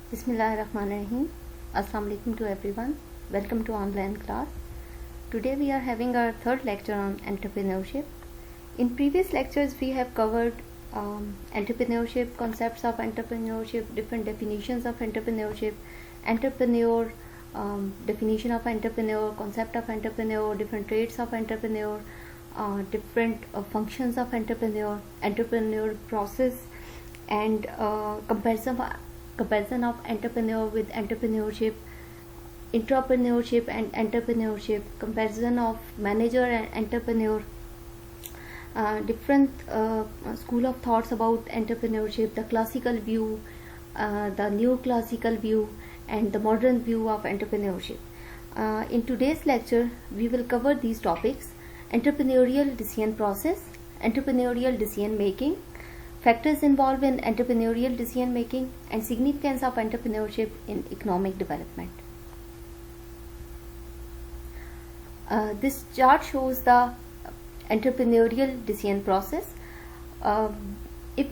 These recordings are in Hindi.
Bismillahirrahmanirrahim. Assalamu alaikum to everyone. Welcome to online class. Today we are having our third lecture on entrepreneurship. In previous lectures we have covered entrepreneurship, concepts of entrepreneurship, different definitions of entrepreneurship, entrepreneur, definition of entrepreneur, concept of entrepreneur, different traits of entrepreneur, different functions of entrepreneur, entrepreneur process, and comparison of entrepreneur with entrepreneurship, intrapreneurship and entrepreneurship, comparison of manager and entrepreneur, different school of thoughts about entrepreneurship, the classical view, the new classical view, and the modern view of entrepreneurship. In today's lecture we will cover these topics: entrepreneurial decision process, entrepreneurial decision making, factors involved in entrepreneurial decision making, and significance of entrepreneurship in economic development. This chart shows the entrepreneurial decision process. If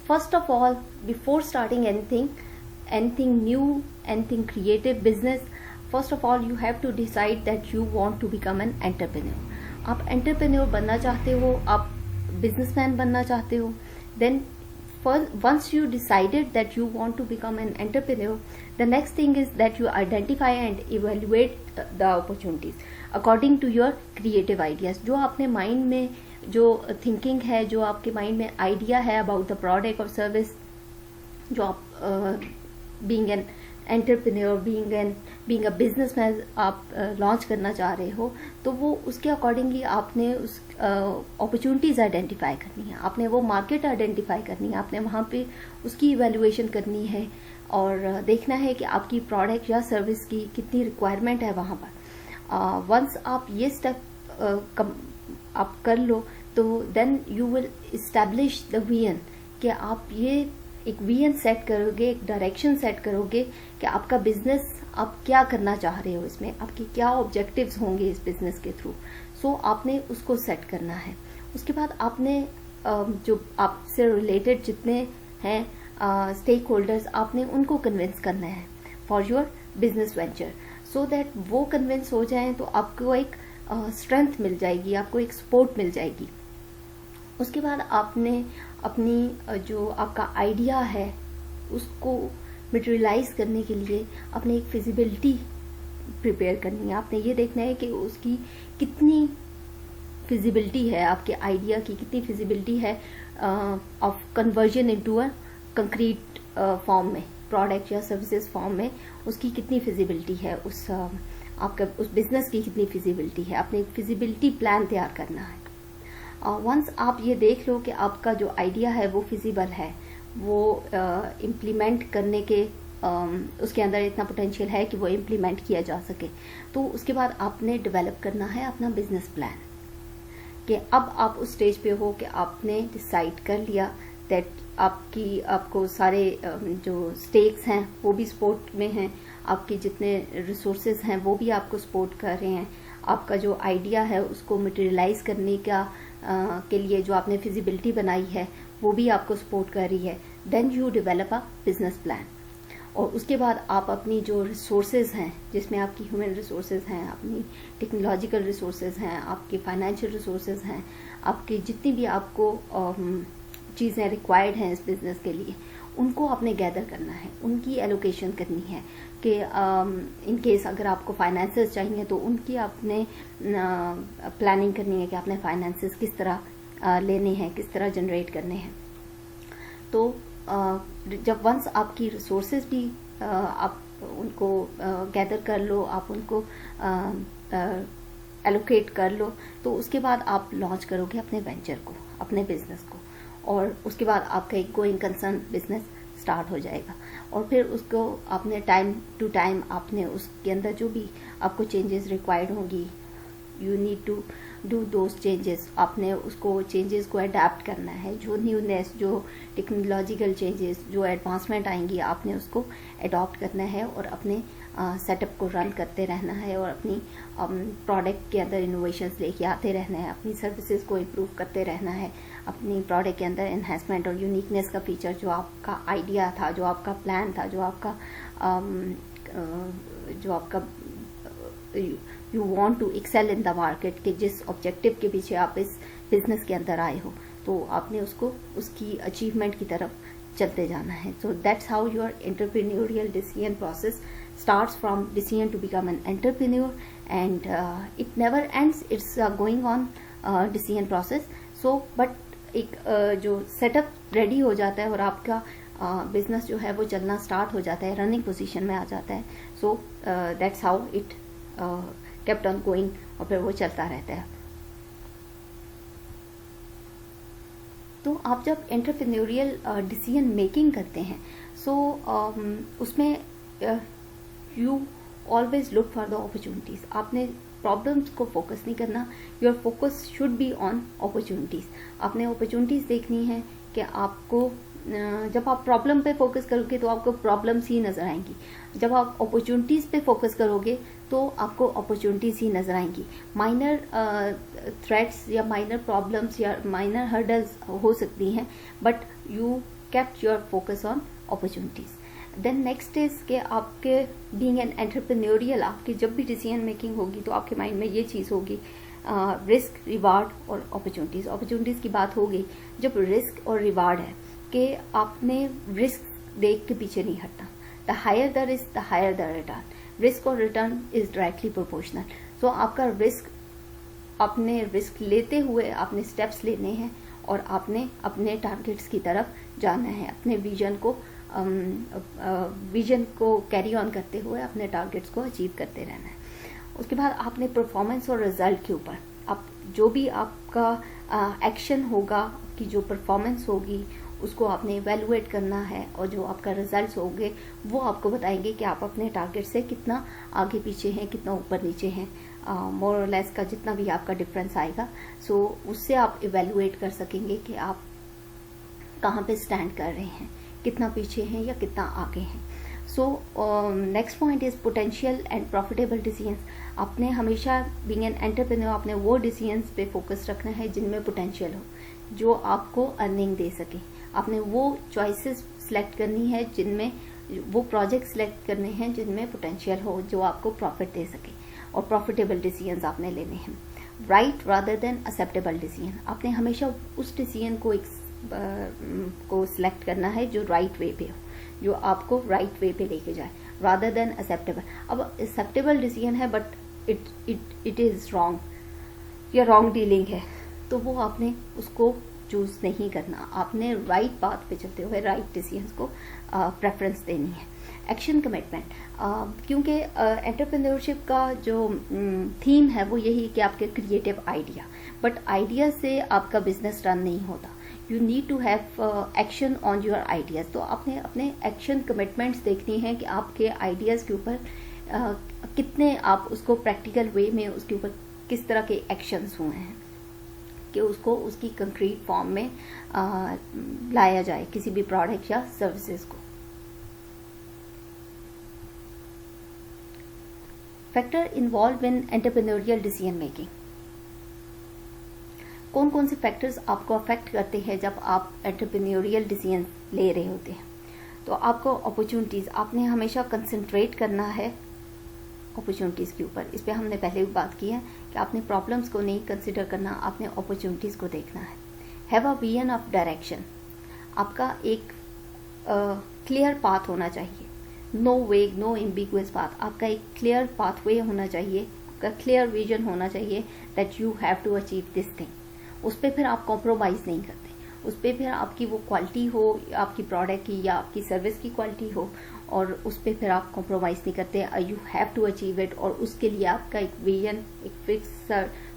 first of all, before starting anything new, anything creative business, first of all you have to decide that you want to become an entrepreneur. आप entrepreneur बनना चाहते हो, आप businessman बनना चाहते हो, then once you decided that you want to become an entrepreneur, the next thing is that you identify and evaluate the opportunities according to your creative ideas. जो आपने माइंड में जो थिंकिंग है, जो आपके माइंड में आइडिया है अबाउट द प्रोडक्ट और सर्विस, जो आप being an entrepreneur, being a businessman आप लॉन्च करना चाह रहे हो, तो वो उसके अकॉर्डिंगली आपने उस अपॉर्चुनिटीज़ आइडेंटिफाई करनी है, आपने वो मार्केट आइडेंटिफाई करनी है, आपने वहाँ पे उसकी इवैल्यूएशन करनी है और देखना है कि आपकी प्रोडक्ट या सर्विस की कितनी रिक्वायरमेंट है वहाँ पर. वंस आप ये स्टेप आप कर लो तो then you will establish the vision, कि आप ये एक विजन सेट करोगे, एक डायरेक्शन सेट करोगे कि आपका बिजनेस आप क्या करना चाह रहे हो, इसमें आपके क्या ऑब्जेक्टिव्स होंगे इस बिजनेस के थ्रू. सो आपने उसको सेट करना है. उसके बाद आपने जो आपसे रिलेटेड जितने हैं स्टेक होल्डर्स, आपने उनको कन्विंस करना है for your business venture, so that वो कन्विंस हो जाएं तो आपको एक स्ट्रेंथ मिल जाएगी, आपको एक सपोर्ट मिल जाएगी. उसके बाद आपने अपनी जो आपका आइडिया है उसको मटेरियलाइज करने के लिए अपने एक फिजिबिलिटी प्रिपेयर करनी है. आपने ये देखना है कि उसकी कितनी फिजिबिलिटी है, आपके आइडिया की कितनी फिजिबिलिटी है of conversion into a concrete form में, प्रोडक्ट या सर्विसेज फॉर्म में, उसकी कितनी फिजिबिलिटी है, उस आपका उस बिजनेस की कितनी फिजिबिलिटी है. आपने एक फिजिबिलिटी प्लान तैयार करना है. वंस आप ये देख लो कि आपका जो आइडिया है वो फिजिबल है, वो इम्प्लीमेंट करने के उसके अंदर इतना पोटेंशियल है कि वो इम्प्लीमेंट किया जा सके, तो उसके बाद आपने डेवलप करना है अपना बिजनेस प्लान. कि अब आप उस स्टेज पे हो कि आपने डिसाइड कर लिया दैट आपको सारे जो स्टेक्स हैं वो भी सपोर्ट में हैं, आपके जितने रिसोर्सेज हैं वो भी आपको सपोर्ट कर रहे हैं, आपका जो आइडिया है उसको मटेरियलाइज करने का के लिए जो आपने फिजिबिलिटी बनाई है वो भी आपको सपोर्ट कर रही है. Then you develop a business plan. और उसके बाद आप अपनी जो रिसोर्सेज हैं, जिसमें आपकी ह्यूमन रिसोर्सेज हैं, अपनी टेक्नोलॉजिकल रिसोर्सेज हैं, आपके फाइनेंशियल रिसोर्सेज हैं, आपकी जितनी भी आपको चीज़ें रिक्वायर्ड हैं इस बिज़नेस के लिए, उनको आपने गैदर करना है, उनकी एलोकेशन करनी है. कि इन केस अगर आपको फाइनेंसेस चाहिए तो उनकी आपने प्लानिंग करनी है कि आपने फाइनेंसेस किस तरह लेने हैं, किस तरह जनरेट करने हैं. तो जब वंस आपकी रिसोर्सेज भी आप उनको गैदर कर लो, आप उनको एलोकेट कर लो, तो उसके बाद आप लॉन्च करोगे अपने वेंचर को, अपने बिजनेस को, और उसके बाद आपका एक गोइंग कंसर्न बिजनेस स्टार्ट हो जाएगा. और फिर उसको आपने टाइम टू टाइम आपने उसके अंदर जो भी आपको चेंजेस रिक्वायर्ड होंगी, you need to do those changes, आपने उसको चेंजेस को अडेप्ट करना है, जो न्यूनेस, जो टेक्नोलॉजिकल चेंजेस, जो एडवांसमेंट आएंगी आपने उसको अडॉप्ट करना है और अपने सेटअप को रन करते रहना है और अपनी प्रोडक्ट के अंदर इनोवेशंस लेके आते रहना है, अपनी सर्विसेज को इम्प्रूव करते रहना है, अपनी प्रोडक्ट के अंदर एनहांसमेंट और यूनिकनेस का फीचर, जो आपका आइडिया था, जो आपका प्लान था, जो आपका you want to excel in the market, के जिस ऑब्जेक्टिव के पीछे आप इस बिजनेस के अंदर आए हो, तो आपने उसको उसकी अचीवमेंट की तरफ चलते जाना है. So that's how your entrepreneurial decision process starts from decision to become an entrepreneur, and it never ends. It's going on decision process. So but एक जो सेटअप रेडी हो जाता है और आपका बिजनेस जो है वो चलना स्टार्ट हो जाता है, रनिंग पोजीशन में आ जाता है. So that's how it kept on going, और फिर वो चलता रहता है. तो आप जब एंटरप्रेन्योरियल डिसीजन मेकिंग करते हैं, सो उसमें you always look for the opportunities. आपने प्रॉब्लम्स को फोकस नहीं करना, your focus should be on opportunities. आपने अपॉर्चुनिटीज देखनी है कि आपको, जब आप प्रॉब्लम पे फोकस करोगे तो आपको प्रॉब्लम्स ही नजर आएंगी, जब आप अपॉर्चुनिटीज पे फोकस करोगे तो आपको अपॉर्चुनिटीज ही नजर आएंगी. माइनर थ्रेट्स या माइनर प्रॉब्लम्स या माइनर हर्डल्स हो सकती हैं, but you kept your focus on opportunities. Then next is के आपके बीइंग एन एंटरप्रेन्योरियल, आपकी जब भी डिसीजन मेकिंग होगी तो आपके माइंड में ये चीज़ होगी, रिस्क, रिवार्ड और अपॉर्चुनिटीज. अपॉर्चुनिटीज की बात हो गई. जब रिस्क और रिवार्ड है कि आपने रिस्क देख के पीछे नहीं हटना. The higher the risk the higher the return. Risk और return is directly proportional. So आपका रिस्क, आपने रिस्क लेते हुए आपने स्टेप्स लेने हैं और आपने अपने टारगेट्स की तरफ जाना है, अपने विजन को कैरी ऑन करते हुए अपने टारगेट्स को अचीव करते रहना है. उसके बाद आपने परफॉर्मेंस और रिजल्ट के ऊपर, आप जो भी आपका एक्शन होगा, आपकी जो परफॉर्मेंस होगी उसको आपने इवेलुएट करना है, और जो आपका रिजल्ट्स होंगे वो आपको बताएंगे कि आप अपने टारगेट से कितना आगे पीछे हैं, कितना ऊपर नीचे हैं. मोर और लेस का जितना भी आपका डिफरेंस आएगा, सो उससे आप इवेलुएट कर सकेंगे कि आप कहाँ पे स्टैंड कर रहे हैं, कितना पीछे हैं या कितना आगे हैं. So next point is potential and profitable decisions. आपने हमेशा बीइंग एन एंटरप्रेन्योर आपने वो डिसीजंस पे फोकस रखना है जिनमें पोटेंशियल हो, जो आपको अर्निंग दे सके. आपने वो चॉइसेस सिलेक्ट करनी है जिनमें, वो प्रोजेक्ट सिलेक्ट करने हैं जिनमें पोटेंशियल हो, जो आपको प्रॉफिट दे सके, और प्रॉफिटेबल डिसीजंस आपने लेने हैं. Right rather than acceptable decision. आपने हमेशा उस डिसीजन को सिलेक्ट करना है जो राइट वे पे हो, जो आपको राइट वे पे लेके जाए, रादर देन एक्सेप्टेबल. अब एक्सेप्टेबल डिसीजन है बट इट इज रॉन्ग या रॉन्ग डीलिंग है, तो वो आपने उसको चूज नहीं करना. आपने राइट पाथ पे चलते हुए राइट डिसीजंस को प्रेफरेंस देनी है. एक्शन कमिटमेंट, क्योंकि एंटरप्रेन्योरशिप का जो थीम है वो यही कि आपके क्रिएटिव आइडिया, बट आइडिया से आपका बिजनेस रन नहीं होता. You need to have action on your ideas. तो आपने अपने एक्शन कमिटमेंट्स देखनी है कि आपके आइडियाज के ऊपर कितने आप उसको प्रैक्टिकल वे में उसके ऊपर किस तरह के एक्शंस हुए हैं कि उसको उसकी कंक्रीट फॉर्म में लाया जाए किसी भी प्रोडक्ट या सर्विसेज को. Factor involve in entrepreneurial decision making. कौन कौन से फैक्टर्स आपको अफेक्ट करते हैं जब आप एंटरप्रेन्योरियल डिसीजन ले रहे होते हैं? तो आपको अपॉर्चुनिटीज, आपने हमेशा कंसंट्रेट करना है अपॉर्चुनिटीज के ऊपर. इस पे हमने पहले भी बात की है कि आपने प्रॉब्लम्स को नहीं कंसिडर करना, आपने अपॉर्चुनिटीज को देखना है. Have a vision of direction. आपका एक क्लियर पाथ होना चाहिए, नो वेग नो एम्बिगुअस पाथ. आपका एक क्लियर पाथवे होना चाहिए, आपका क्लियर विजन होना चाहिए that you have to achieve this thing. उस पर फिर आप कॉम्प्रोमाइज नहीं करते, उस पर फिर आपकी वो क्वालिटी हो, आपकी प्रोडक्ट की या आपकी सर्विस की क्वालिटी हो, और उस पर फिर आप कॉम्प्रोमाइज नहीं करते. You have to achieve it, और उसके लिए आपका एक विजन, एक फिक्स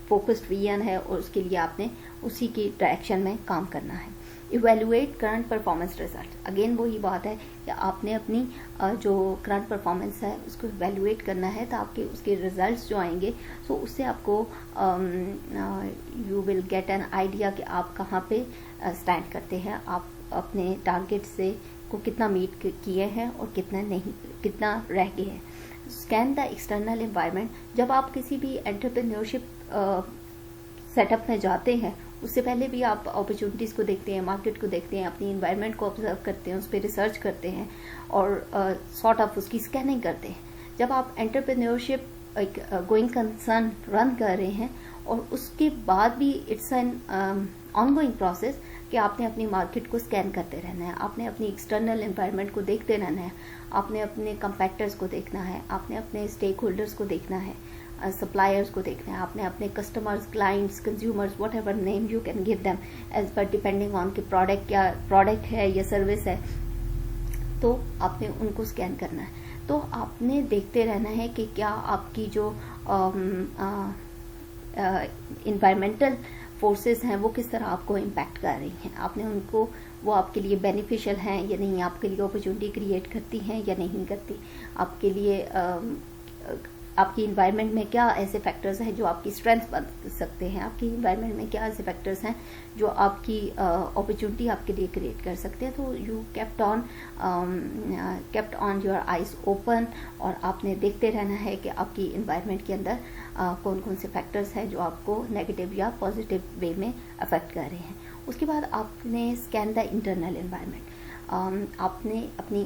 फोकस्ड विजन है, और उसके लिए आपने उसी की डायरेक्शन में काम करना है. Evaluate current performance result. Again वही बात है कि आपने अपनी जो करंट परफॉर्मेंस है उसको इवेलुएट करना है, तो आपके उसके रिजल्ट्स जो आएंगे सो उससे आपको you will get an idea कि आप कहाँ पे स्टैंड करते हैं, आप अपने टारगेट से को कितना मीट किए हैं और कितना नहीं, कितना रह गए हैं। Scan the external environment. जब आप किसी भी एंटरप्रेन्योरशिप सेटअप में जाते हैं उससे पहले भी आप अपॉर्चुनिटीज़ को देखते हैं, मार्केट को देखते हैं, अपनी इन्वायरमेंट को ऑब्जर्व करते हैं, उस पर रिसर्च करते हैं और सॉर्ट ऑफ उसकी स्कैनिंग करते हैं। जब आप एंटरप्रेन्योरशिप एक गोइंग कंसर्न रन कर रहे हैं और उसके बाद भी इट्स एन ऑनगोइंग प्रोसेस कि आपने अपनी मार्केट को स्कैन करते रहना है, आपने अपनी एक्सटर्नल एनवायरनमेंट को देखते रहना है, आपने अपने कंपेटिटर्स को देखना है, आपने अपने स्टेक होल्डर्स को देखना है, सप्लायर्स को देखना है, आपने अपने customers, clients, consumers, whatever name you can give them as per depending on कि प्रोडक्ट क्या प्रोडक्ट है या सर्विस है, तो आपने उनको स्कैन करना है। तो आपने देखते रहना है कि क्या आपकी जो इन्वायरमेंटल फोर्सेस हैं वो किस तरह आपको इम्पैक्ट कर रही हैं, आपने उनको वो आपके लिए बेनिफिशियल हैं या नहीं, आपके लिए अपॉर्चुनिटी क्रिएट करती हैं या नहीं करती, आपके लिए आपकी इन्वायरमेंट में क्या ऐसे फैक्टर्स हैं जो आपकी स्ट्रेंथ बन सकते हैं, आपकी इन्वायरमेंट में क्या ऐसे फैक्टर्स हैं जो आपकी अपॉर्चुनिटी आपके लिए क्रिएट कर सकते हैं। तो you kept on your eyes open और आपने देखते रहना है कि आपकी इन्वायरमेंट के अंदर कौन कौन से फैक्टर्स हैं जो आपको नेगेटिव या पॉजिटिव वे में अफेक्ट कर रहे हैं। उसके बाद आपने स्कैन द इंटरनल एनवायरनमेंट। आपने अपनी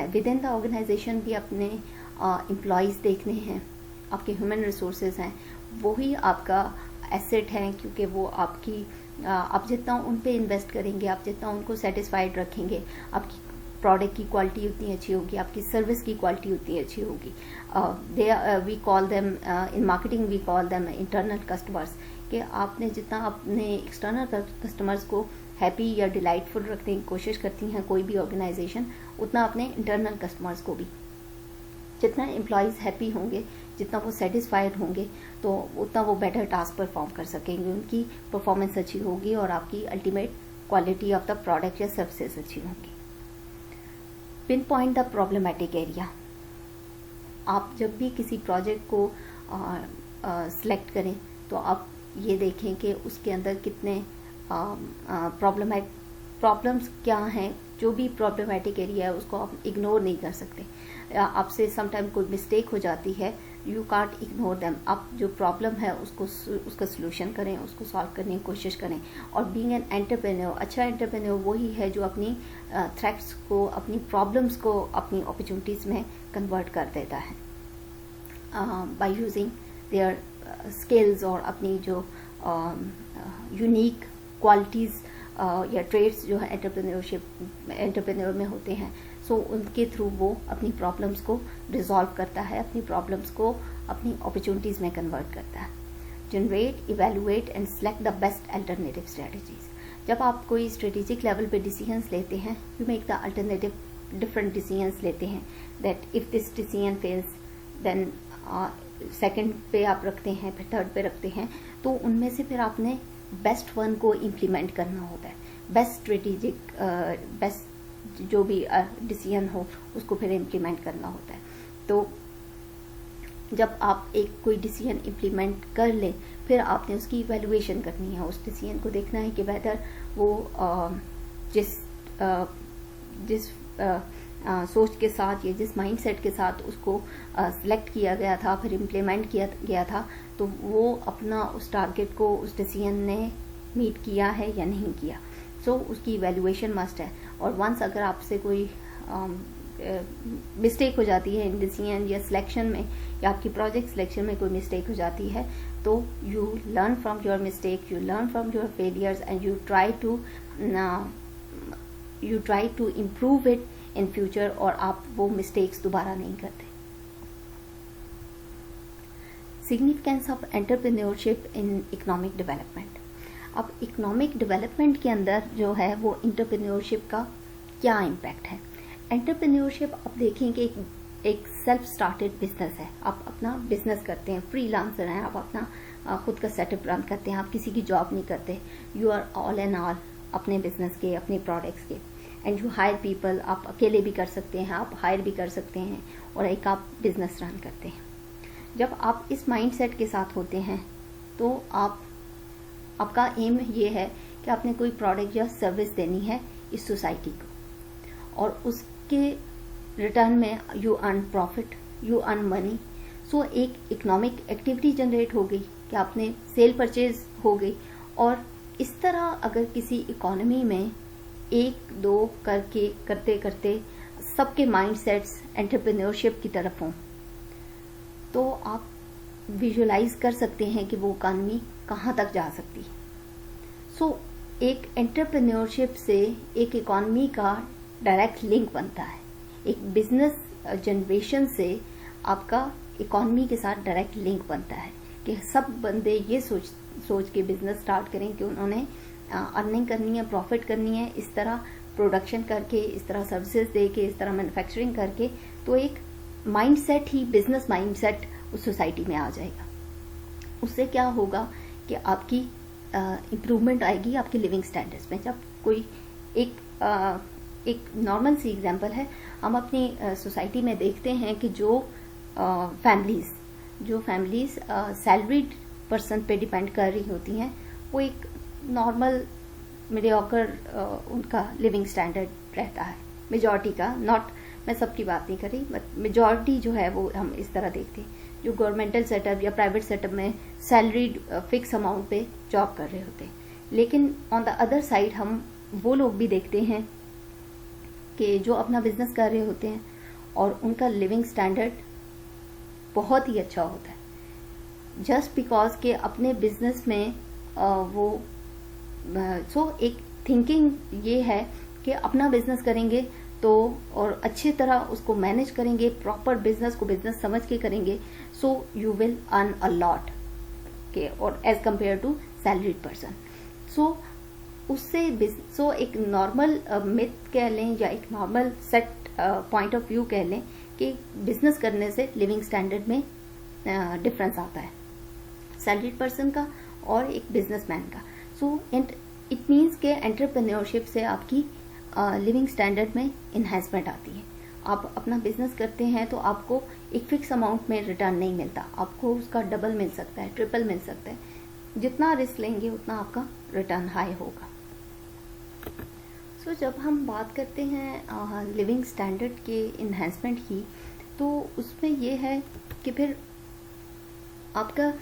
विद इन द ऑर्गेनाइजेशन भी अपने एम्प्लॉयज़ देखने हैं, आपके ह्यूमन रिसोर्सेज हैं, वही आपका एसेट हैं, क्योंकि वो आपकी आप जितना उन पे इन्वेस्ट करेंगे, आप जितना उनको सेटिस्फाइड रखेंगे, आपकी प्रोडक्ट की क्वालिटी उतनी अच्छी होगी, आपकी सर्विस की क्वालिटी उतनी अच्छी होगी। We call them in marketing we call them internal customers, कि आपने जितना अपने एक्सटर्नल कस्टमर्स को हैप्पी या डिलाइटफुल रखने की कोशिश करती हैं कोई भी ऑर्गेनाइजेशन, उतना अपने इंटरनल कस्टमर्स को भी, जितना एम्प्लॉयज़ हैप्पी होंगे, जितना वो सेटिस्फाइड होंगे, तो उतना वो बेटर टास्क परफॉर्म कर सकेंगे, उनकी परफॉर्मेंस अच्छी होगी और आपकी ultimate quality of the product या सर्विसेज अच्छी होंगी। Pin point the problematic area. आप जब भी किसी प्रोजेक्ट को सिलेक्ट करें तो आप ये देखें कि उसके अंदर कितने प्रॉब्लम्स क्या हैं। जो भी प्रॉब्लमेटिक एरिया है उसको आप इग्नोर नहीं कर सकते। आपसे समटाइम कोई मिस्टेक हो जाती है, यू कांट इग्नोर देम। आप जो प्रॉब्लम है उसका सलूशन करें, उसको सॉल्व करने की कोशिश करें। और बीइंग एन एंटरप्रेन्योर, अच्छा एंटरप्रेन्योर वही है जो अपनी थ्रेट्स को, अपनी प्रॉब्लम्स को अपनी अपॉर्चुनिटीज़ में कन्वर्ट कर देता है बाय यूजिंग देयर स्किल्स और अपनी जो यूनिक क्वालिटीज़ या ट्रेड्स जो है एंटरप्रेन्योर में होते हैं, सो उनके थ्रू वो अपनी प्रॉब्लम्स को रिजॉल्व करता है, अपनी प्रॉब्लम्स को अपनी अपॉर्चुनिटीज़ में कन्वर्ट करता है। Generate, evaluate and select the best alternative strategies. जब आप कोई स्ट्रेटेजिक लेवल पे डिसीजंस लेते हैं, you make the alternative different decisions लेते हैं, that if this decision fails then second पे आप रखते हैं, फिर थर्ड पे रखते हैं, तो उनमें से फिर आपने बेस्ट वन को इम्प्लीमेंट करना होता है। बेस्ट स्ट्रेटेजिक बेस्ट जो भी डिसीजन हो उसको फिर इम्प्लीमेंट करना होता है। तो जब आप एक कोई डिसीजन इम्प्लीमेंट कर लें, फिर आपने उसकी इवैल्यूएशन करनी है, उस डिसीजन को देखना है कि वेदर वो जिस सोच के साथ या जिस माइंडसेट के साथ उसको सिलेक्ट किया गया था, फिर इम्प्लीमेंट किया गया था, तो वो अपना उस टारगेट को उस डिसीजन ने मीट किया है या नहीं किया। सो उसकी इवैल्यूएशन मस्ट है। और वंस अगर आपसे कोई मिस्टेक हो जाती है इन डिसीजन या सिलेक्शन में, या आपकी प्रोजेक्ट सिलेक्शन में कोई मिस्टेक हो जाती है, तो you learn from your mistake, you learn from your failures and you try to improve it in future, और आप वो मिस्टेक्स दोबारा नहीं करते। Significance of entrepreneurship in economic development. अब इकोनॉमिक डेवलपमेंट के अंदर जो है वो एंटरप्रेन्योरशिप का क्या इम्पैक्ट है। एंटरप्रेन्योरशिप आप देखें कि एक सेल्फ स्टार्टेड बिजनेस है, आप अपना बिजनेस करते हैं, फ्रीलांसर हैं, आप अपना खुद का सेटअप रन करते हैं, आप किसी की जॉब नहीं करते, you are all and all अपने बिजनेस के, अपने प्रोडक्ट्स के। एंड यू हायर पीपल, आप अकेले भी कर सकते हैं, आप हायर भी कर सकते हैं, और एक आप बिजनेस रन करते हैं। जब आप इस माइंडसेट के साथ होते हैं तो आपका एम ये है कि आपने कोई प्रोडक्ट या सर्विस देनी है इस सोसाइटी को, और उसके रिटर्न में you earn profit, you earn money. So एक इकोनॉमिक एक्टिविटी जनरेट हो गई कि आपने सेल परचेज हो गई। और इस तरह अगर किसी इकोनॉमी में एक दो करके करते करते सबके माइंडसेट्स एंटरप्रेन्योरशिप की तरफ हों, तो आप विजुलाइज कर सकते हैं कि वो इकोनॉमी कहाँ तक जा सकती है। सो एक एंटरप्रेन्योरशिप से एक इकोनॉमी का डायरेक्ट लिंक बनता है। एक बिजनेस जनरेशन से आपका इकोनॉमी के साथ डायरेक्ट लिंक बनता है कि सब बंदे ये सोच के बिजनेस स्टार्ट करें कि उन्होंने अर्निंग करनी है, प्रॉफिट करनी है, इस तरह प्रोडक्शन करके, इस तरह सर्विसेज दे के, इस तरह मैन्युफैक्चरिंग करके। तो एक माइंडसेट ही, बिजनेस माइंडसेट उस सोसाइटी में आ जाएगा। उससे क्या होगा कि आपकी इम्प्रूवमेंट आएगी आपके लिविंग स्टैंडर्ड्स में। जब कोई एक नॉर्मल सी एग्जांपल है, हम अपनी सोसाइटी में देखते हैं कि जो फैमिलीज सैलरीड पर्सन पे डिपेंड कर रही होती हैं, वो एक नॉर्मल मीडियोकर उनका लिविंग स्टैंडर्ड रहता है मेजॉरिटी का। नॉट, मैं सबकी बात नहीं कर रही, बट मेजॉरिटी जो है वो हम इस तरह देखते हैं, जो गवर्नमेंटल सेटअप या प्राइवेट सेटअप में सैलरीड फिक्स अमाउंट पे जॉब कर रहे होते हैं। लेकिन ऑन द अदर साइड हम वो लोग भी देखते हैं कि जो अपना बिजनेस कर रहे होते हैं और उनका लिविंग स्टैंडर्ड बहुत ही अच्छा होता है, जस्ट बिकॉज के अपने बिजनेस में सो एक थिंकिंग ये है कि अपना बिजनेस करेंगे तो, और अच्छी तरह उसको मैनेज करेंगे, प्रॉपर बिजनेस को बिजनेस समझ के करेंगे, so you will earn a lot के, और as compared to salaried person. So एक नॉर्मल मिथ कह लें या एक normal set point of view कह लें कि बिजनेस करने से लिविंग स्टैंडर्ड में डिफरेंस आता है सैलरीड पर्सन का और एक बिजनेसमैन का। सो इट मीन्स के एंटरप्रेन्योरशिप से आपकी लिविंग स्टैंडर्ड में इन्हेंसमेंट आती है। आप अपना बिजनेस करते हैं तो आपको एक फिक्स अमाउंट में रिटर्न नहीं मिलता, आपको उसका डबल मिल सकता है, ट्रिपल मिल सकता है। जितना रिस्क लेंगे उतना आपका रिटर्न हाई होगा। सो जब हम बात करते हैं लिविंग स्टैंडर्ड के इन्हेंसमेंट की, तो उसमें ये है कि फिर आपका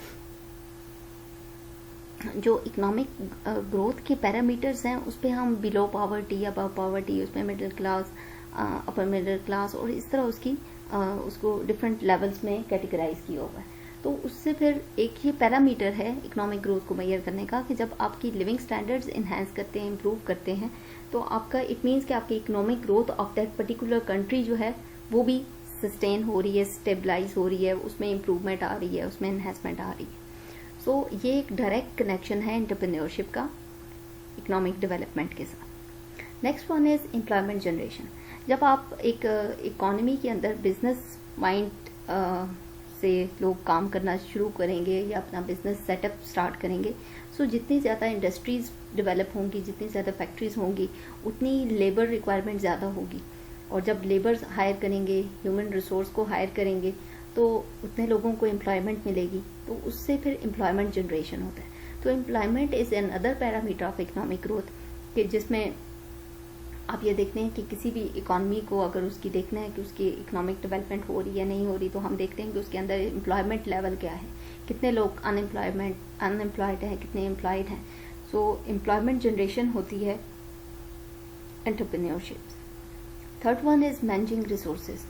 जो इकोनॉमिक ग्रोथ के पैरामीटर्स हैं उस पर हम बिलो पावर्टी, अबव पावर्टी, उसमें middle class, upper middle class, और इस तरह उसको डिफरेंट लेवल्स में कैटेगराइज किया हुआ है। तो उससे फिर एक ये पैरामीटर है इकोनॉमिक ग्रोथ को मेजर करने का कि जब आपकी लिविंग स्टैंडर्ड्स इन्हेंस करते हैं, इम्प्रूव करते हैं, तो आपका इट मीन्स कि आपकी economic growth of that particular country जो है वो भी सस्टेन हो रही है, स्टेबलाइज हो रही है, उसमें इम्प्रूवमेंट आ रही है, उसमें इन्हेंसमेंट आ रही है। सो ये एक डायरेक्ट कनेक्शन है एंटरप्रेन्योरशिप का इकोनॉमिक डेवलपमेंट के साथ। Next one is employment generation. जब आप एक इकोनॉमी के अंदर बिजनेस माइंड से लोग काम करना शुरू करेंगे या अपना बिजनेस सेटअप स्टार्ट करेंगे, सो जितनी ज़्यादा इंडस्ट्रीज डेवलप होंगी, जितनी ज़्यादा फैक्ट्रीज होंगी, उतनी लेबर रिक्वायरमेंट ज़्यादा होगी। और जब लेबर हायर करेंगे, ह्यूमन रिसोर्स को हायर करेंगे, तो उतने लोगों को एम्प्लॉयमेंट मिलेगी, तो उससे फिर एम्प्लॉयमेंट जनरेशन होता है। तो employment is an other parameter of economic growth, कि जिसमें आप ये देखते हैं कि किसी भी इकॉनमी को अगर उसकी देखना है कि उसकी इकोनॉमिक डेवलपमेंट हो रही है नहीं हो रही, तो हम देखते हैं कि उसके अंदर एम्प्लॉयमेंट लेवल क्या है, कितने लोग अनएम्प्लॉयड हैं, कितने एम्प्लॉयड हैं। सो एम्प्लॉयमेंट जनरेशन होती है entrepreneurship. Third one is managing resources.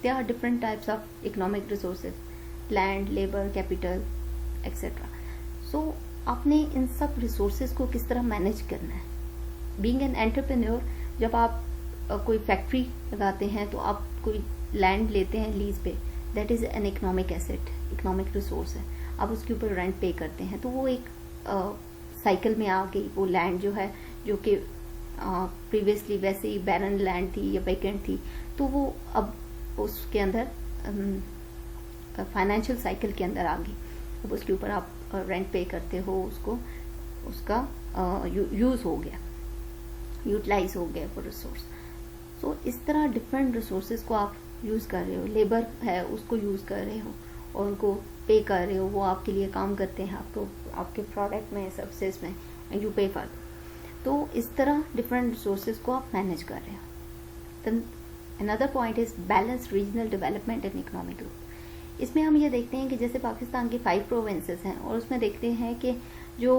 There are different types of economic resources, land, labor, capital, etc. So आपने इन सब रिसोर्सेज को किस तरह मैनेज करना है। Being an entrepreneur, जब आप कोई फैक्ट्री लगाते हैं तो आप कोई लैंड लेते हैं लीज पे, that is an economic asset, economic resource है, आप उसके ऊपर रेंट पे करते हैं, तो वो एक साइकिल में आ गई। वो लैंड जो है, जो कि प्रीवियसली वैसे ही बैरन लैंड थी या वैकेंट थी, तो वो अब उसके अंदर फाइनेंशियल साइकिल के अंदर आ गई। अब उसके ऊपर आप रेंट पे करते हो, उसका यूज़ हो गया। यूटिलाइज हो गए वो रिसोर्स। सो इस तरह डिफरेंट रिसोर्सेज को आप यूज़ कर रहे हो, लेबर है उसको यूज़ कर रहे हो और उनको पे कर रहे हो, वो आपके लिए काम करते हैं, आपको आपके प्रोडक्ट में, सर्विसेज में, एंड यू पे फॉर। तो इस तरह डिफरेंट रिसोर्सेज को आप मैनेज कर रहे हो। Then another point is balance regional development and economic growth. इसमें हम ये देखते हैं कि जैसे पाकिस्तान के 5 प्रोविंसेस हैं और उसमें देखते हैं कि जो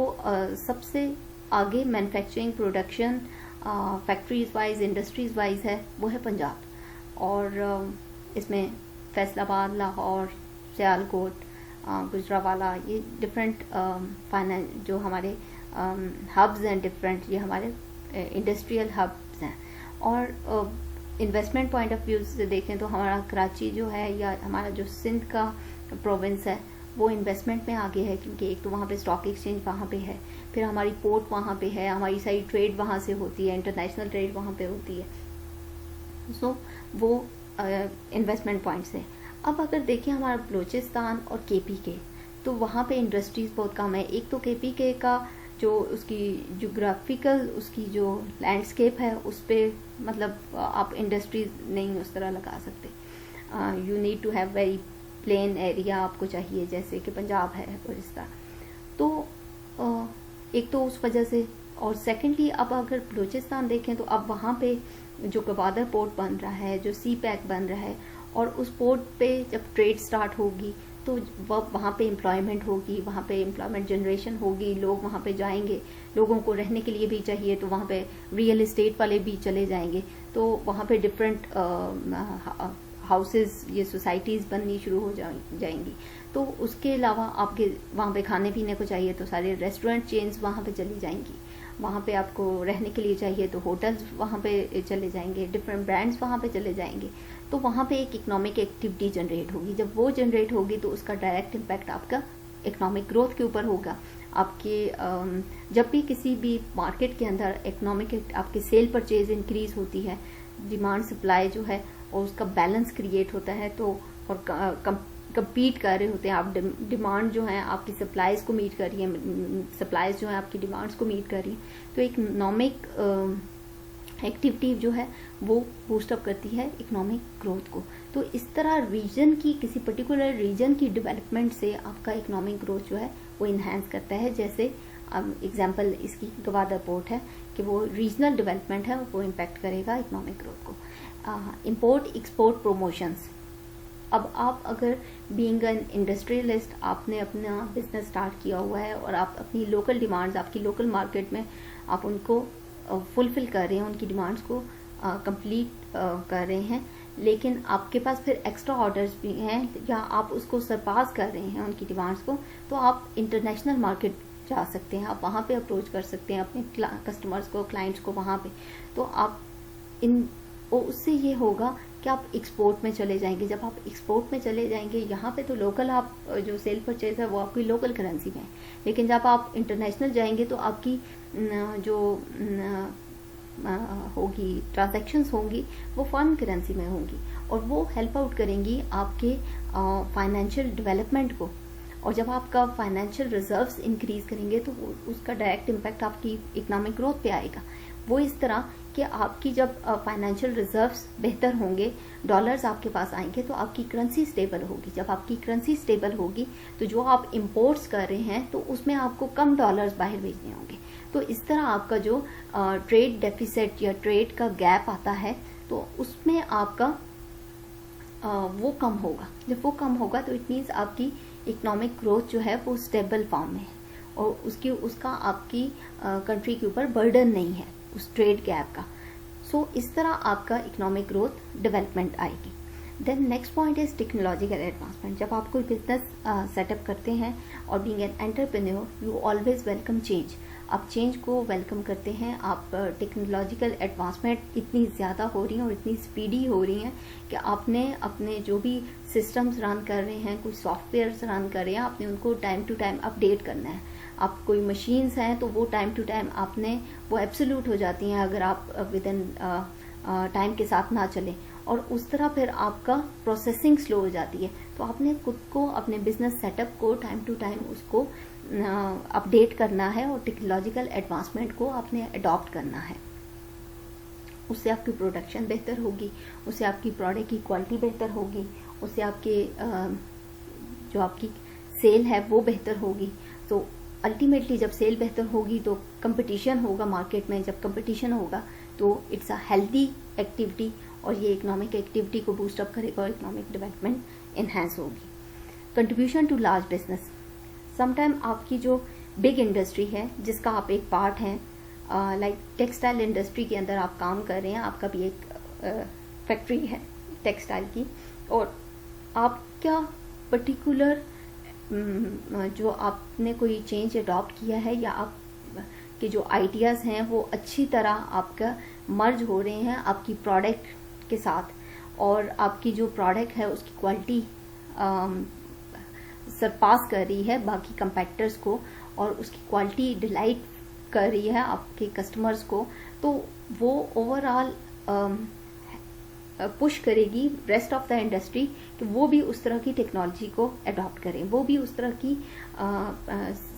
सबसे आगे manufacturing production factories wise, industries wise है वो है पंजाब। और इसमें फैसलाबाद, लाहौर, सियालकोट, गुजरावाला, ये डिफरेंट फाइनेंस जो हमारे हब्स हैं, डिफरेंट ये हमारे इंडस्ट्रियल हब्स हैं। और इन्वेस्टमेंट पॉइंट ऑफ व्यू से देखें तो हमारा कराची जो है या हमारा जो सिंध का प्रोविंस है वो इन्वेस्टमेंट में आगे है, क्योंकि एक तो वहाँ पे स्टॉक एक्सचेंज वहाँ पे है, फिर हमारी पोर्ट वहाँ पे है, हमारी सारी ट्रेड वहाँ से होती है, इंटरनेशनल ट्रेड वहाँ पे होती है। सो वो इन्वेस्टमेंट पॉइंट से। अब अगर देखें हमारा बलूचिस्तान और केपी के, तो वहाँ पे इंडस्ट्रीज बहुत कम है। एक तो केपी के का जो उसकी जोग्राफिकल उसकी जो लैंडस्केप है उस पर मतलब आप इंडस्ट्रीज नहीं उस तरह लगा सकते। You need to have very plain area आपको चाहिए, जैसे कि पंजाब है और इस तरह। तो एक तो उस वजह से, और सेकेंडली अब अगर बलूचिस्तान देखें तो अब वहाँ पे जो गवादर पोर्ट बन रहा है, जो सी पैक बन रहा है, और उस पोर्ट पे जब ट्रेड स्टार्ट होगी तो वहाँ पे एम्प्लॉयमेंट होगी, वहाँ पे एम्प्लॉयमेंट जनरेशन होगी, लोग वहाँ पे जाएंगे, लोगों को रहने के लिए भी चाहिए, तो वहाँ पे रियल एस्टेट वाले भी चले जाएंगे, तो वहाँ पे डिफरेंट हाउसेस, ये सोसाइटीज़ बननी शुरू हो जाएंगी। तो उसके अलावा आपके वहाँ पे खाने पीने को चाहिए तो सारे रेस्टोरेंट चेन्स वहाँ पे चली जाएंगी, वहाँ पे आपको रहने के लिए चाहिए तो होटल्स वहाँ पे चले जाएंगे, डिफरेंट ब्रांड्स वहाँ पे चले जाएंगे। तो वहाँ पे एक इकोनॉमिक एक्टिविटी जनरेट होगी। जब वो जनरेट होगी तो उसका डायरेक्ट इम्पैक्ट आपका इकोनॉमिक ग्रोथ के ऊपर होगा। आपके जब भी किसी भी मार्केट के अंदर इकोनॉमिक आपकी सेल परचेज इंक्रीज होती है, डिमांड सप्लाई जो है और उसका बैलेंस क्रिएट होता है, तो और कंपीट कर रहे होते हैं आप, डिमांड जो है आपकी सप्लाईज को मीट कर रही है, सप्लाईज जो है आपकी डिमांड्स को मीट कर रही है, तो इकोनॉमिक एक्टिविटी जो है वो बूस्टअप करती है इकोनॉमिक ग्रोथ को। तो इस तरह रीजन की, किसी पर्टिकुलर रीजन की डेवलपमेंट से आपका इकोनॉमिक ग्रोथ जो है वो इन्हांस करता है। जैसे एग्जांपल इसकी गवादर पोर्ट है कि वो रीजनल डेवलपमेंट है, वो इम्पैक्ट करेगा इकोनॉमिक ग्रोथ को। Import export promotions. अब आप अगर बीइंग एन इंडस्ट्रियलिस्ट, आपने अपना बिजनेस स्टार्ट किया हुआ है और आप अपनी लोकल डिमांड्स, आपकी लोकल मार्केट में आप उनको फुलफिल कर रहे हैं, उनकी डिमांड्स को कंप्लीट कर रहे हैं, लेकिन आपके पास फिर एक्स्ट्रा ऑर्डर्स भी हैं या आप उसको सरपास कर रहे हैं उनकी डिमांड्स को, तो आप इंटरनेशनल मार्केट जा सकते हैं, आप वहाँ पे अप्रोच कर सकते हैं अपने कस्टमर्स को, क्लाइंट्स को वहाँ पे। तो आप उससे ये होगा कि आप एक्सपोर्ट में चले जाएंगे। जब आप एक्सपोर्ट में चले जाएंगे, यहाँ पे तो लोकल आप जो सेल परचेज है वो आपकी लोकल करेंसी में है, लेकिन जब आप इंटरनेशनल जाएंगे तो आपकी जो होगी ट्रांजैक्शंस होंगी वो फॉरेन करेंसी में होंगी, और वो हेल्प आउट करेंगी आपके फाइनेंशियल डेवलपमेंट को। और जब आपका फाइनेंशियल रिजर्व्स इंक्रीज करेंगे तो उसका डायरेक्ट इम्पैक्ट आपकी इकोनॉमिक ग्रोथ पे आएगा। वो इस तरह कि आपकी जब फाइनेंशियल रिजर्व्स बेहतर होंगे, डॉलर्स आपके पास आएंगे, तो आपकी करेंसी स्टेबल होगी। जब आपकी करेंसी स्टेबल होगी तो जो आप इंपोर्ट्स कर रहे हैं तो उसमें आपको कम डॉलर्स बाहर भेजने होंगे। तो इस तरह आपका जो ट्रेड डेफिसिट या ट्रेड का गैप आता है तो उसमें आपका वो कम होगा। जब वो कम होगा तो इट मीन्स आपकी इकोनॉमिक ग्रोथ जो है वो स्टेबल फॉर्म में है और उसका आपकी कंट्री के ऊपर बर्डन नहीं है उस ट्रेड गैप का। सो इस तरह आपका इकोनॉमिक ग्रोथ डेवलपमेंट आएगी। Then next point is technological advancement. जब आप कोई बिजनेस सेटअप करते हैं और being an entrepreneur you always welcome change, आप चेंज को वेलकम करते हैं। आप टेक्नोलॉजिकल एडवांसमेंट इतनी ज़्यादा हो रही हैं और इतनी स्पीडी हो रही हैं कि आपने अपने जो भी सिस्टम्स रन कर रहे हैं, कोई सॉफ्टवेयर्स रन कर रहे हैं, आपने उनको टाइम टू टाइम अपडेट करना है। आप कोई मशीन्स हैं तो वो टाइम टू टाइम आपने वो एब्सोल्यूट हो जाती हैं अगर आप विद इन टाइम के साथ ना चलें, और उस तरह फिर आपका प्रोसेसिंग स्लो हो जाती है। तो आपने खुद को, अपने बिजनेस सेटअप को टाइम टू टाइम उसको अपडेट करना है और टेक्नोलॉजिकल एडवांसमेंट को आपने अडॉप्ट करना है। उससे आपकी प्रोडक्शन बेहतर होगी, उससे आपकी प्रोडक्ट की क्वालिटी बेहतर होगी, उससे आपके जो आपकी सेल है वो बेहतर होगी। तो अल्टीमेटली जब सेल बेहतर होगी तो कंपटीशन होगा मार्केट में, जब कंपटीशन होगा तो इट्स अ हेल्दी एक्टिविटी और ये इकोनॉमिक एक्टिविटी को बूस्ट अप करेगा और इकोनॉमिक डेवलपमेंट इन्हांस होगी। Contribution to large business, sometime आपकी जो बिग इंडस्ट्री है जिसका आप एक पार्ट हैं, लाइक टेक्सटाइल इंडस्ट्री के अंदर आप काम कर रहे हैं, आपका भी एक फैक्ट्री है टेक्सटाइल की, और आपका पर्टिकुलर जो आपने कोई चेंज अडॉप्ट किया है या आप के जो आइडियाज़ हैं वो अच्छी तरह आपका मर्ज हो रहे हैं आपकी प्रोडक्ट के साथ, और आपकी जो प्रोडक्ट है उसकी क्वालिटी सरपास कर रही है बाकी कंपेटिटर्स को और उसकी क्वालिटी डिलाइट कर रही है आपके कस्टमर्स को, तो वो ओवरऑल पुश करेगी रेस्ट ऑफ द इंडस्ट्री कि वो भी उस तरह की टेक्नोलॉजी को अडॉप्ट करें, वो भी उस तरह की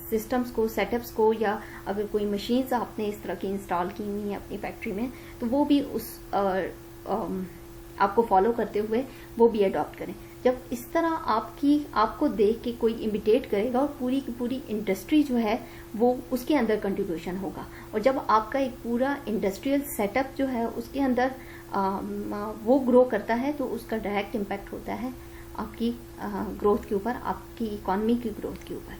सिस्टम्स को, सेटअप्स को, या अगर कोई मशीन्स आपने इस तरह की इंस्टॉल की हुई है अपनी फैक्ट्री में तो वो भी उस आपको फॉलो करते हुए वो भी अडॉप्ट करें। जब इस तरह आपको देख के कोई इमिटेट करेगा और पूरी की पूरी इंडस्ट्री जो है वो उसके अंदर कंट्रीब्यूशन होगा, और जब आपका एक पूरा इंडस्ट्रियल सेटअप जो है उसके अंदर वो ग्रो करता है तो उसका डायरेक्ट इम्पैक्ट होता है आपकी ग्रोथ के ऊपर, आपकी इकॉनमी की ग्रोथ के ऊपर।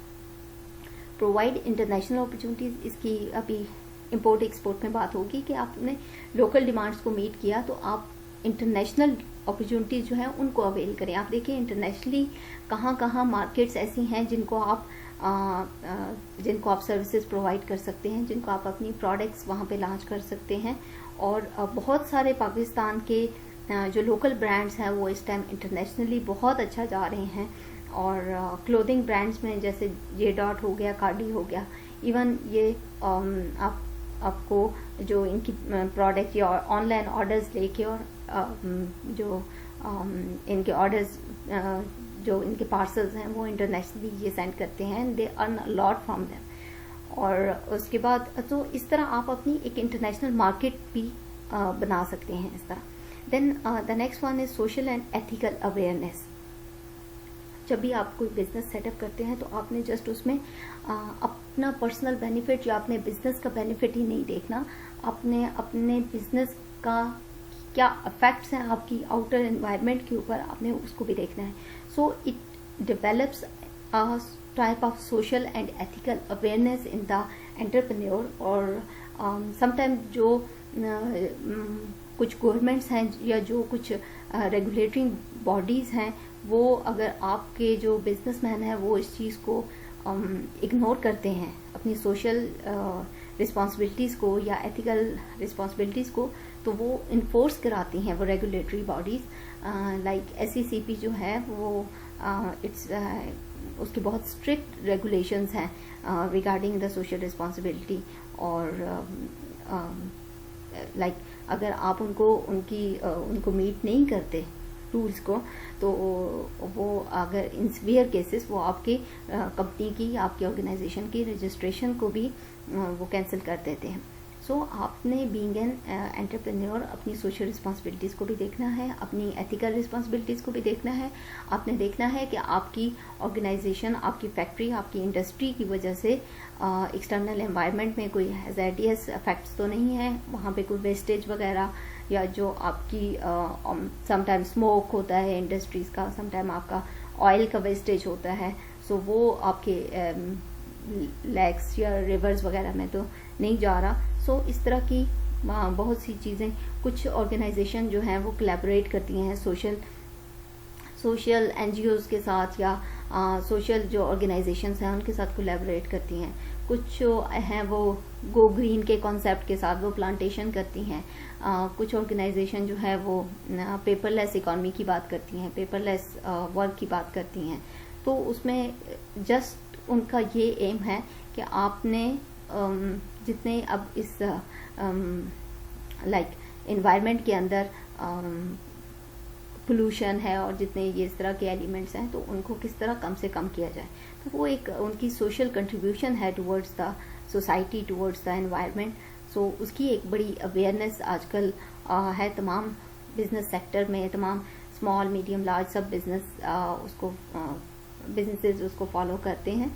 प्रोवाइड इंटरनेशनल अपॉर्चुनिटीज, इसकी अभी इंपोर्ट एक्सपोर्ट में बात होगी कि आपने लोकल डिमांड्स को मीट किया तो आप इंटरनेशनल अपॉर्चुनिटीज जो है उनको अवेल करें। आप देखिए इंटरनेशनली कहाँ कहाँ मार्केट्स ऐसी हैं जिनको आप सर्विसेज प्रोवाइड कर सकते हैं, जिनको आप अपनी प्रोडक्ट्स वहाँ पे लॉन्च कर सकते हैं, और बहुत सारे पाकिस्तान के जो लोकल ब्रांड्स हैं वो इस टाइम इंटरनेशनली बहुत अच्छा जा रहे हैं, और क्लोथिंग ब्रांड्स में जैसे जे डॉट हो गया, कार्डी हो गया, इवन ये आपको जो इनकी प्रोडक्ट या ऑनलाइन ऑर्डर्स लेके और जो इनके ऑर्डर्स जो इनके पार्सल्स हैं वो इंटरनेशनली ये सेंड करते हैं, they earn a lot from them. और उसके बाद तो इस तरह आप अपनी एक इंटरनेशनल मार्केट भी बना सकते हैं इस तरह। Then the next one is social and ethical awareness. जब भी आप कोई बिजनेस सेटअप करते हैं तो आपने जस्ट उसमें अपना पर्सनल बेनिफिट या अपने बिजनेस का बेनिफिट ही नहीं देखना, आपने अपने बिजनेस का क्या इफेक्ट्स हैं आपकी आउटर एनवायरनमेंट के ऊपर, आपने उसको भी देखना है। So it develops a type of social and ethical awareness in the entrepreneur. और समटाइम जो कुछ गवर्नमेंट्स हैं या जो कुछ रेगुलेटरी बॉडीज़ हैं वो अगर आपके जो बिजनेसमैन हैं वो इस चीज़ को इग्नोर करते हैं, अपनी सोशल रिस्पॉन्सिबिलिटीज़ को या एथिकल रिस्पॉन्सिबिलिटीज़ को, तो वो इन्फोर्स कराती हैं वो रेगुलेटरी बॉडीज़। लाइक SECP जो है वो उसके बहुत स्ट्रिक्ट रेगुलेशंस हैं रिगार्डिंग द सोशल रिस्पॉन्सिबिलिटी। और लाइक अगर आप उनको मीट नहीं करते रूल्स को तो वो अगर इन सीवियर केसेस वो आपकी कंपनी की, आपकी ऑर्गेनाइजेशन की रजिस्ट्रेशन को भी वो कैंसिल कर देते हैं। सो आपने बीइंग एन एंटरप्रेन्योर अपनी सोशल रिस्पॉन्सिबिलिटीज़ को भी देखना है, अपनी एथिकल रिस्पॉन्सिबिलिटीज़ को भी देखना है। आपने देखना है कि आपकी ऑर्गेनाइजेशन, आपकी फैक्ट्री, आपकी इंडस्ट्री की वजह से एक्सटर्नल एनवायरनमेंट में कोई हैज़ार्डियस इफेक्ट्स तो नहीं है, वहाँ पे कोई वेस्टेज वगैरह या जो आपकी समटाइम स्मोक होता है इंडस्ट्रीज़ का, समटाइम आपका ऑयल का वेस्टेज होता है, सो वो आपके लेक्स या रिवर्स वगैरह में तो नहीं जा रहा। सो इस तरह की बहुत सी चीज़ें, कुछ ऑर्गेनाइजेशन जो हैं वो कोलैबोरेट करती हैं सोशल NGOs के साथ या सोशल जो ऑर्गेनाइजेशंस हैं उनके साथ कोलैबोरेट करती हैं। कुछ जो हैं वो गो ग्रीन के कॉन्सेप्ट के साथ वो प्लांटेशन करती हैं। कुछ ऑर्गेनाइजेशन जो है वो पेपरलेस इकॉनमी की बात करती हैं, पेपरलेस वर्क की बात करती हैं। तो उसमें जस्ट उनका ये एम है कि आपने जितने अब इस लाइक एनवायरनमेंट के अंदर पोल्यूशन है और जितने ये इस तरह के एलिमेंट्स हैं तो उनको किस तरह कम से कम किया जाए, तो वो एक उनकी सोशल कंट्रीब्यूशन है towards the society, towards the environment. So उसकी एक बड़ी अवेयरनेस आजकल है तमाम बिजनेस सेक्टर में, तमाम स्मॉल मीडियम लार्ज सब बिजनेसेस उसको फॉलो करते हैं।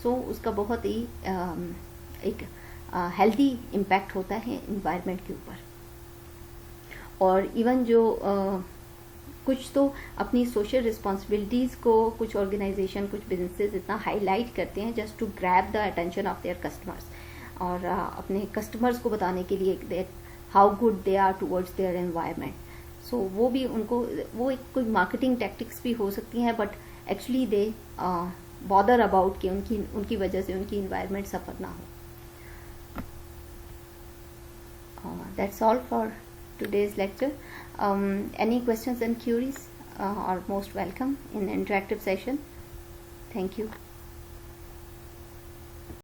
सो उसका बहुत ही एक हेल्दी इम्पैक्ट होता है इन्वायरमेंट के ऊपर। और इवन जो कुछ तो अपनी सोशल रिस्पॉन्सिबिलिटीज़ को कुछ ऑर्गेनाइजेशन, कुछ बिजनेसेस इतना हाईलाइट करते हैं just to grab the attention of their customers, और अपने कस्टमर्स को बताने के लिए that how good they are towards their environment. So वो भी उनको, वो एक कोई मार्केटिंग टैक्टिक्स भी हो सकती हैं, but actually they bother about कि उनकी वजह से उनकी इन्वायरमेंट सफ़र ना हो। That's all for today's lecture. Any questions and queries are most welcome in interactive session. Thank you.